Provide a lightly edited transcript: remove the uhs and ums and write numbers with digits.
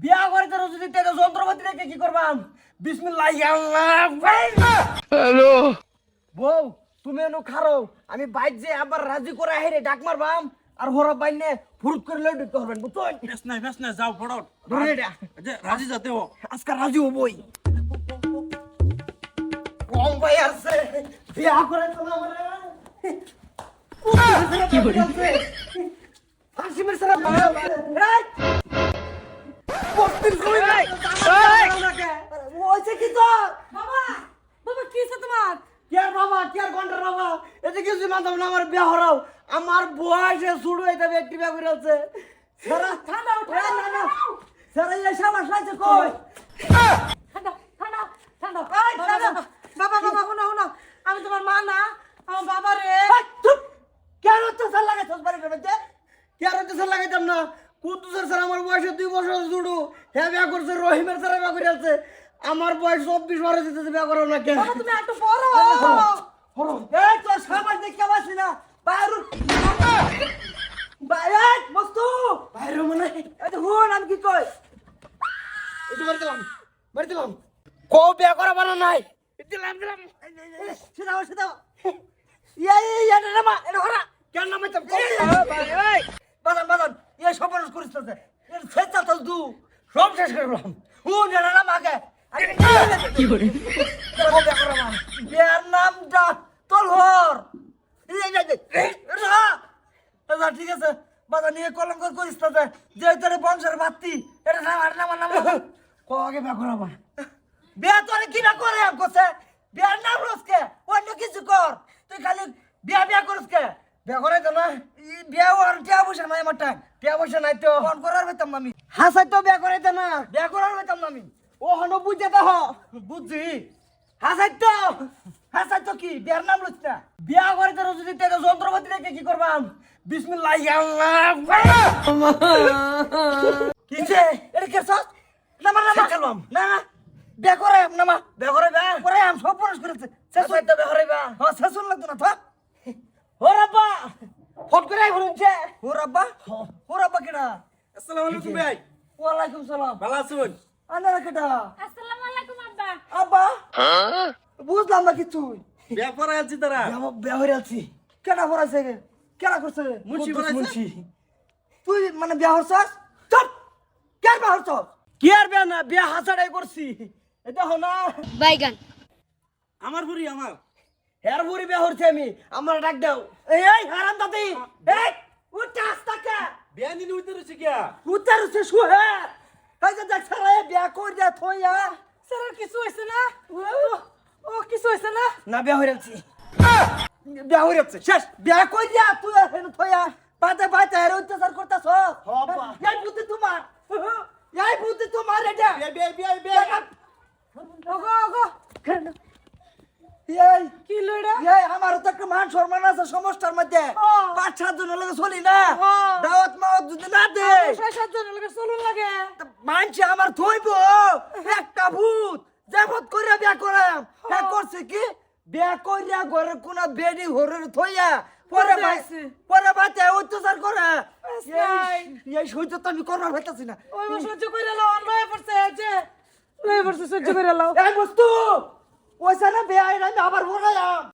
বিয়া করে তো যদি তেজ যন্ত্রপাতি রেখে কি করবাম? বিসমিল্লাহ আল্লাহ। হ্যালো বউ তুমি এনো খারো, আমি বাইক যে আবার রাজি করে হেরে ডাক মারবাম আর হরা বাইনে ফুরুত করে লই দিতে হবেন বুঝছেন? বেশ না যাও ফড়াও ধরে এটা রাজি যাতে হো আজকে রাজি হবই। কম ভাই আছে বিয়া করে তো না মানে কি করে ফাঁসি মেরে সারা বস্তির কই নাই ওইছে কি তো বাবা বাবা কি হইছে তোমার? কেয়ার বাবা কেয়ার ঘন্টার বাবা এটা কিছু মানতাম না আমার বিয়া হরাও আমার বয়সে শুরু হইতে ব্যক্তি বিয়া করে আছে সারা ঠান্ডা না না সারা এই সাবাস লাগছে কই ঠান্ডা ঠান্ডা ঠান্ডা ঠান্ডা বাবা বাবা শোনো শোনো আমি তোমার মা না আমার বাবা রে কেন তো সাল লাগাইছস বাড়ি বেড়াতে কেন তো সাল লাগাইতাম না কুদ্দুসের স্যার আমার বয়সে 2 বছর জুড়ু হ্যাঁ বিয়া করছে রহিমের স্যার বিয়া করে আছে আমার বয়স 24 বছর দিতেছে বিয়া করো না কেন বাবা তুমি একটু পড়ো হরো এই তো সাবাস দেখতে পাচ্ছি না বাইরু বাইরে মস্তু বাইরে মানে এই তো হুন আমি কি কই এই তো মারি দিলাম কো বিয়া করা বানা নাই দিলাম সেদাও সেদাও এটা নামা এটা হরা কেন নামাইতাম এই বাদান বাদান এই সপনস করিস তো এর ফেচা তো দু সব শেষ করে দিলাম হুন এটা নাম আগে কি করে কো বিয়া করা বানা বিয়ার নামটা তলহর এই ঠিক আছে বাদা নিয়ে কলঙ্ক করিস তো যে তোর বংশের বাত্তি এটা নামা নামা কো আগে বিয়া করা বানা বিয়া তোরে কি না করে আমকছে বিয়ার নাম রসকে অন্য কিছু কর তুই খালি বিয়া বিয়া করস কে বিয়া করে তো না বিয়া আর টিয়া বসে নাই আমার টাইম টিয়া বসে নাই তো ফোন করার হইতাম আমি হাসাই তো বিয়া করে তো না বিয়া করার হইতাম আমি ও হন বুঝতে তো বুঝছি হাসাই তো কি বিয়ার নাম রস না বিয়া করে তো যদি তেজ যন্ত্রপাতি রেখে কি করবাম বিসমিল্লাহ আল্লাহ কিছে এটা কে সস নামা নামা খেলবাম না না বিয়া করে নামা বিয়া করে আম সব পড়াশ করেছে শেষ হইতে বিয়া করে বা হ্যাঁ শেষ হল লাগতো না থাক ও রাব্বা ফট করে বলুনছে ও রাব্বা কেডা আসসালামু আলাইকুম ভাই ওয়ালাইকুম সালাম ভালো আছেন আনারা কেডা আসসালামু আলাইকুম আব্বা আব্বা বুঝলাম না কিছু বিয়া পড়া আছি তারা বিয়া হয়ে আছি কেডা পড়াইছে কেডা করছে মুন্সি কুদ্দুস পড়াইছে? মুন্সি তুই মানে বিয়া হরছস চুপ কেন বিয়া হরছস কি আর বিয়া না বিয়া হাসাড়াই করছি এটা হনা বাইগান আমার বুড়ি আমার হের বুড়ি বিয়া হরছি আমি আমার ডাক দাও এই হারাম দাদি এই উঠে আস্তাকে বিয়া নিতে হইতে রইছে কিয়া উত্তর সে শুহে এই যে দেখ সারা বিয়া কই দিয়া থইয়া স্যার কিছু হইছে না ও কিছু হইছে না না বিয়া হয়ে যাচ্ছি বিয়া হয়ে যাচ্ছে শেষ বিয়া কই দিয়া তুই হেন থইয়া পাতে পাতে এর অত্যাচার করতাছ এই বুদ্ধি তোমার এটা বিয়া ওগো ওগো এই কি লইড়া এই আমার তো একটা মান সম্মান আছে সমস্যার মধ্যে 5-7 জন লগে চলি না দাওয়াত মাওয়াত যদি না দে 6-7 জন লগে চলুন লাগে মানছে আমার থইব একটা ভূত যেমত কইরা বিয়া করাম হ্যাঁ করছে কি বিয়া কইরা ঘরে কোনা বেডি হরে থইয়া পরে বাতে অত্যাচার করে এই সহ্য তো আমি করবার হইতাছি না ওই সহ্য কইরা লাও লয়ে পড়ছে যে লয়ে পড়ছে সহ্য কইরা লাও এই বস্তু ওইসা না বিয়া আমি আবার বলাইলাম